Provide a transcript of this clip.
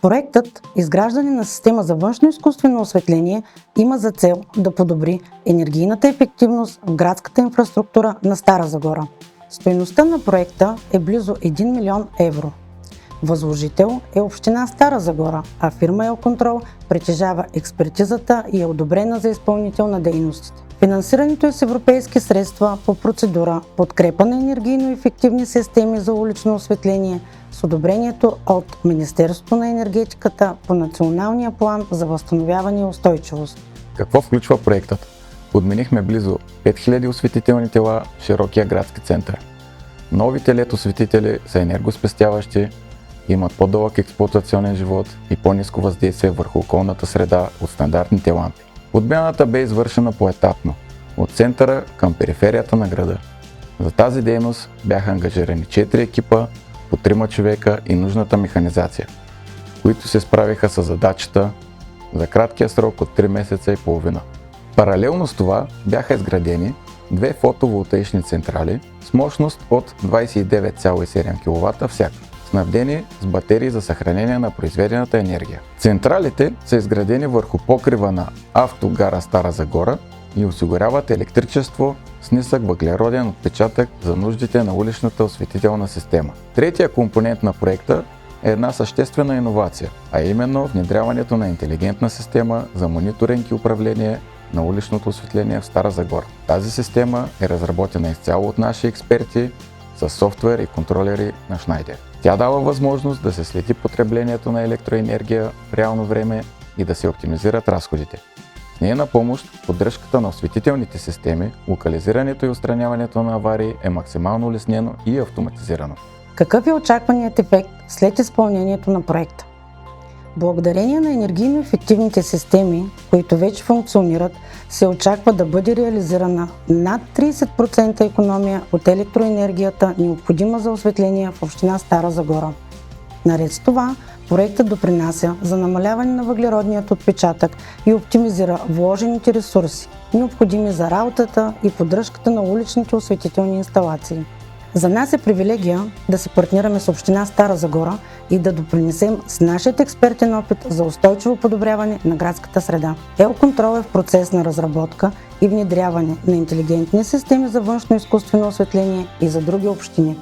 Проектът „Изграждане на система за външно изкуствено осветление“ има за цел да подобри енергийната ефективност в градската инфраструктура на Стара Загора. Стойността на проекта е близо 1 милион евро. Възложител е община Стара Загора, а фирма Елконтрол притежава експертизата и е одобрена за изпълнител на дейностите. Финансирането е с европейски средства по процедура подкрепа на енергийно ефективни системи за улично осветление с одобрението от Министерството на енергетиката по Националния план за възстановяване и устойчивост. Какво включва проектът? Подменихме близо 5000 осветителни тела в широкия градски център. Новите LED осветители са енергоспестяващи, имат по-дълъг експлоатационен живот и по-ниско въздействие върху околната среда от стандартните лампи. Подмяната бе извършена поетапно, от центъра към периферията на града. За тази дейност бяха ангажирани 4 екипа, по 3 човека и нужната механизация, които се справиха с задачата за краткия срок от 3 месеца и половина. Паралелно с това бяха изградени 2 фотоволтаични централи с мощност от 29,7 кВт всяка, снабдени с батерии за съхранение на произведената енергия. Централите са изградени върху покрива на автогара Стара Загора и осигуряват електричество с нисък въглероден отпечатък за нуждите на уличната осветителна система. Третия компонент на проекта е една съществена иновация, а именно внедряването на интелигентна система за мониторинг и управление на уличното осветление в Стара Загора. Тази система е разработена изцяло от наши експерти с софтуер и контролери на Шнайдер. Тя дава възможност да се следи потреблението на електроенергия в реално време и да се оптимизират разходите. С нея на помощ поддръжката на осветителните системи, локализирането и отстраняването на аварии е максимално улеснено и автоматизирано. Какъв е очакваният ефект след изпълнението на проекта? Благодарение на енергийно ефективните системи, които вече функционират, се очаква да бъде реализирана над 30% икономия от електроенергията, необходима за осветление в община Стара Загора. Наред с това, проектът допринася за намаляване на въглеродният отпечатък и оптимизира вложените ресурси, необходими за работата и поддръжката на уличните осветителни инсталации. За нас е привилегия да се партнираме с община Стара Загора и да допринесем с нашия експертен опит за устойчиво подобряване на градската среда. Елконтрол е в процес на разработка и внедряване на интелигентни системи за външно изкуствено осветление и за други общини.